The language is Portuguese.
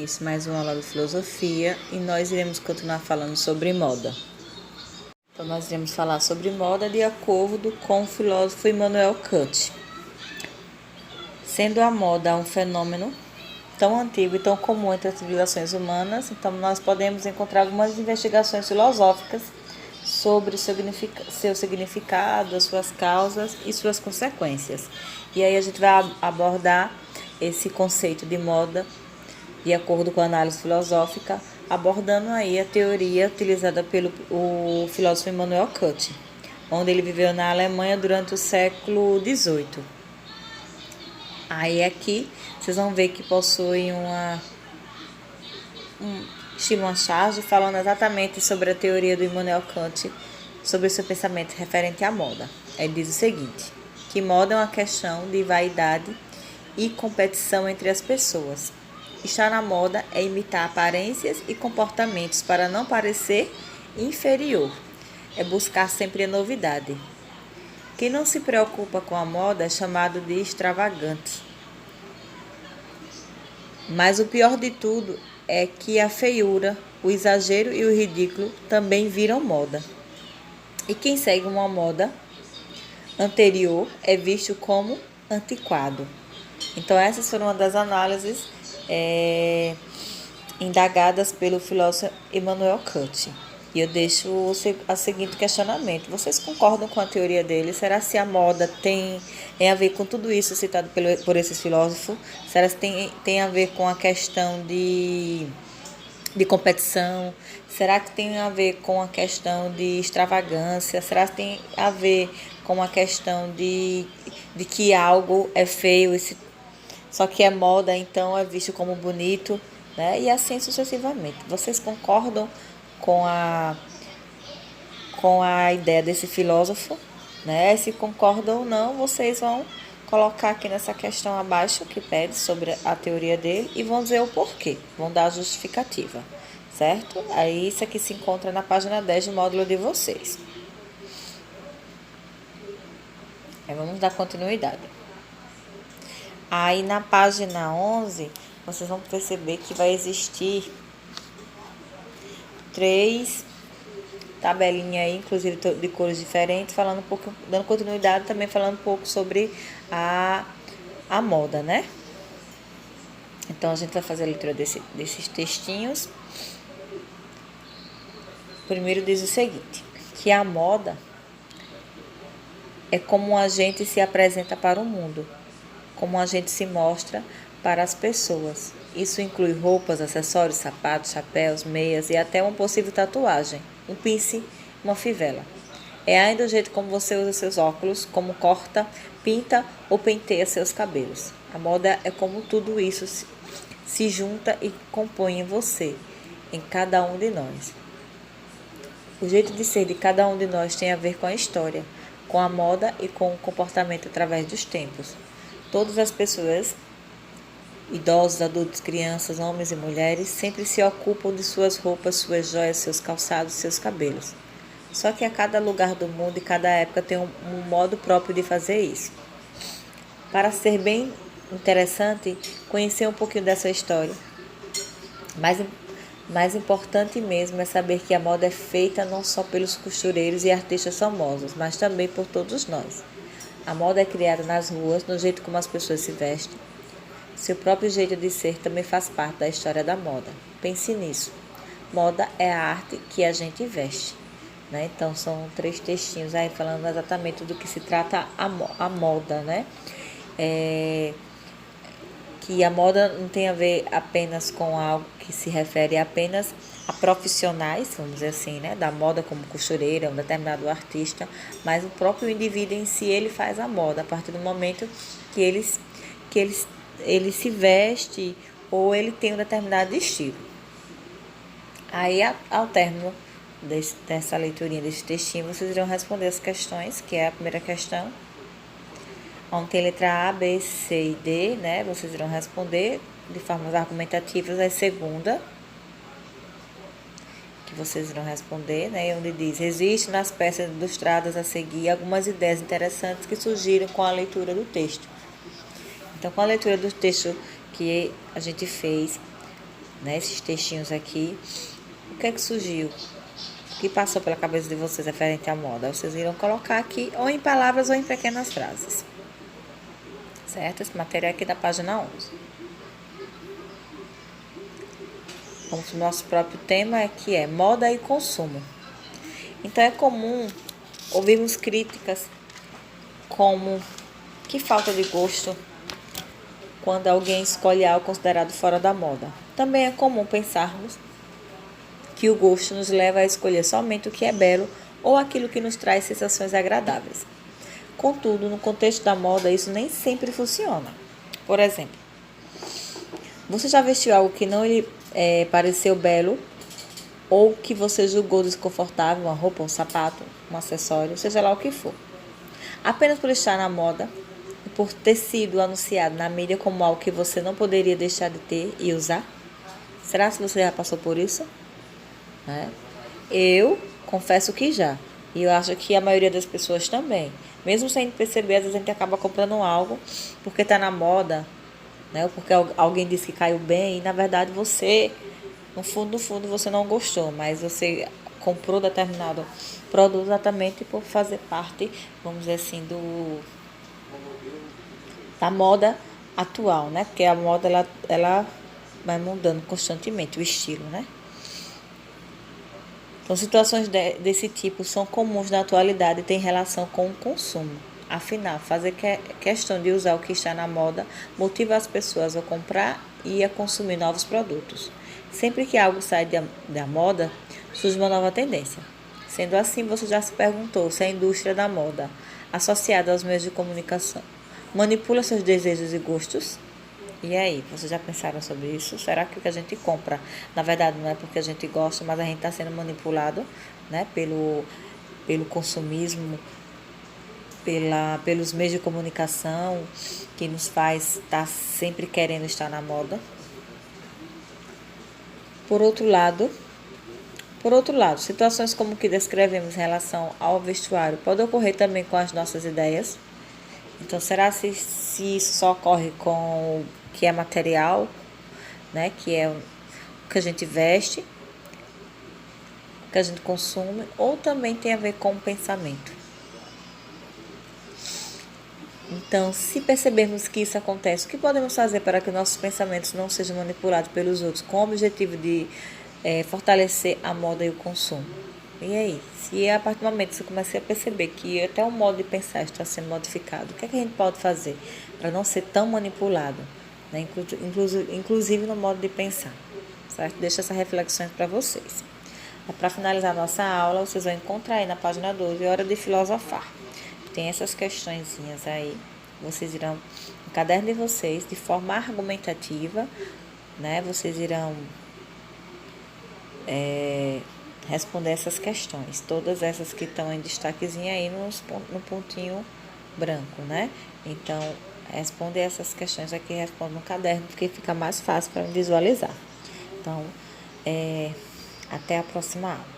vocês mais uma aula de filosofia e nós iremos continuar falando sobre moda. Então, nós iremos falar sobre moda de acordo com o filósofo Immanuel Kant. Sendo a moda um fenômeno tão antigo e tão comum entre as civilizações humanas, então nós podemos encontrar algumas investigações filosóficas sobre seu significado, as suas causas e suas consequências. E aí a gente vai abordar esse conceito de moda de acordo com a análise filosófica, abordando aí a teoria utilizada pelo filósofo Immanuel Kant, onde ele viveu na Alemanha durante o século XVIII. Aí aqui vocês vão ver que possui uma charge falando exatamente sobre a teoria do Immanuel Kant, sobre o seu pensamento referente à moda. Ele diz o seguinte, que moda é uma questão de vaidade e competição entre as pessoas. Estar na moda é imitar aparências e comportamentos para não parecer inferior. É buscar sempre a novidade. Quem não se preocupa com a moda é chamado de extravagante. Mas o pior de tudo é que a feiura, o exagero e o ridículo também viram moda. E quem segue uma moda anterior é visto como antiquado. Então essas foram uma das análises indagadas pelo filósofo Immanuel Kant. E eu deixo o seguinte questionamento. Vocês concordam com a teoria dele? Será se a moda tem a ver com tudo isso citado por esses filósofos? Será se tem a ver com a questão de competição? Será que tem a ver com a questão de extravagância? Será que tem a ver com a questão de que algo é feio, só que é moda, então é visto como bonito, né? E assim sucessivamente. Vocês concordam com a ideia desse filósofo, né? Se concordam ou não, vocês vão colocar aqui nessa questão abaixo que pede sobre a teoria dele e vão dizer o porquê, vão dar a justificativa, certo? Aí isso aqui se encontra na página 10 do módulo de vocês. Aí vamos dar continuidade. Aí na página 11, vocês vão perceber que vai existir 3 tabelinhas aí, inclusive de cores diferentes, falando um pouco, dando continuidade, também falando um pouco sobre a moda, né? Então a gente vai fazer a leitura desses textinhos. Primeiro diz o seguinte, que a moda é como a gente se apresenta para o mundo, como a gente se mostra para as pessoas. Isso inclui roupas, acessórios, sapatos, chapéus, meias e até uma possível tatuagem, um piercing, uma fivela. É ainda o jeito como você usa seus óculos, como corta, pinta ou penteia seus cabelos. A moda é como tudo isso se junta e compõe em você, em cada um de nós. O jeito de ser de cada um de nós tem a ver com a história, com a moda e com o comportamento através dos tempos. Todas as pessoas, idosos, adultos, crianças, homens e mulheres, sempre se ocupam de suas roupas, suas joias, seus calçados, seus cabelos. Só que a cada lugar do mundo e cada época tem um modo próprio de fazer isso. Para ser bem interessante, conhecer um pouquinho dessa história. Mais importante mesmo é saber que a moda é feita não só pelos costureiros e artistas famosos, mas também por todos nós. A moda é criada nas ruas, no jeito como as pessoas se vestem. Seu próprio jeito de ser também faz parte da história da moda. Pense nisso. Moda é a arte que a gente veste, né? Então, são 3 textinhos aí falando exatamente do que se trata a moda, né? Que a moda não tem a ver apenas com algo que se refere apenas a profissionais, vamos dizer assim, né? Da moda como costureira, um determinado artista, mas o próprio indivíduo em si, ele faz a moda a partir do momento que ele se veste ou ele tem um determinado estilo. Aí, ao término dessa leiturinha desse textinho, vocês irão responder as questões, que é a primeira questão, onde tem letra A, B, C e D, né? Vocês irão responder de formas argumentativas. A segunda, que vocês irão responder, né? Onde diz, existem nas peças ilustradas a seguir algumas ideias interessantes que surgiram com a leitura do texto. Então, com a leitura do texto que a gente fez, né, esses textinhos aqui, o que é que surgiu? O que passou pela cabeça de vocês referente à moda? Vocês irão colocar aqui, ou em palavras ou em pequenas frases. Certo? Esse material aqui da página 11. Vamos para o nosso próprio tema, que é moda e consumo. Então, é comum ouvirmos críticas como que falta de gosto quando alguém escolhe algo considerado fora da moda. Também é comum pensarmos que o gosto nos leva a escolher somente o que é belo ou aquilo que nos traz sensações agradáveis. Contudo, no contexto da moda, isso nem sempre funciona. Por exemplo, você já vestiu algo que não lhe pareceu belo ou que você julgou desconfortável, uma roupa, um sapato, um acessório, seja lá o que for. Apenas por estar na moda e por ter sido anunciado na mídia como algo que você não poderia deixar de ter e usar? Será que você já passou por isso? Eu confesso que já. E eu acho que a maioria das pessoas também. Mesmo sem perceber, às vezes a gente acaba comprando algo porque está na moda, né? Ou porque alguém disse que caiu bem e na verdade você, no fundo, você não gostou, mas você comprou determinado produto exatamente por fazer parte, vamos dizer assim, da moda atual, né? Porque a moda ela vai mudando constantemente o estilo, né? Então, situações desse tipo são comuns na atualidade e têm relação com o consumo. Afinal, fazer questão de usar o que está na moda motiva as pessoas a comprar e a consumir novos produtos. Sempre que algo sai da moda, surge uma nova tendência. Sendo assim, você já se perguntou se a indústria da moda, associada aos meios de comunicação, manipula seus desejos e gostos? E aí, vocês já pensaram sobre isso? Será que o que a gente compra, na verdade, não é porque a gente gosta, mas a gente está sendo manipulado, né, pelo consumismo, pelos meios de comunicação, que nos faz estar sempre querendo estar na moda? Por outro lado, situações como o que descrevemos em relação ao vestuário podem ocorrer também com as nossas ideias. Então, será se isso só ocorre com o que é material, né? Que é o que a gente veste, o que a gente consome, ou também tem a ver com o pensamento? Então, se percebermos que isso acontece, o que podemos fazer para que nossos pensamentos não sejam manipulados pelos outros com o objetivo de fortalecer a moda e o consumo? E aí, se a partir do momento que você começar a perceber que até o modo de pensar está sendo modificado, o que é que a gente pode fazer para não ser tão manipulado, né? Inclusive no modo de pensar, certo? Deixo essas reflexões para vocês. Para finalizar a nossa aula, vocês vão encontrar aí na página 12, Hora de Filosofar. Tem essas questõezinhas aí, vocês irão, no caderno de vocês, de forma argumentativa, né? Vocês irão responder essas questões, todas essas que estão em destaquezinho aí no pontinho branco, né? Então, responde essas questões aqui, responde no caderno, porque fica mais fácil para visualizar. Então, até a próxima aula.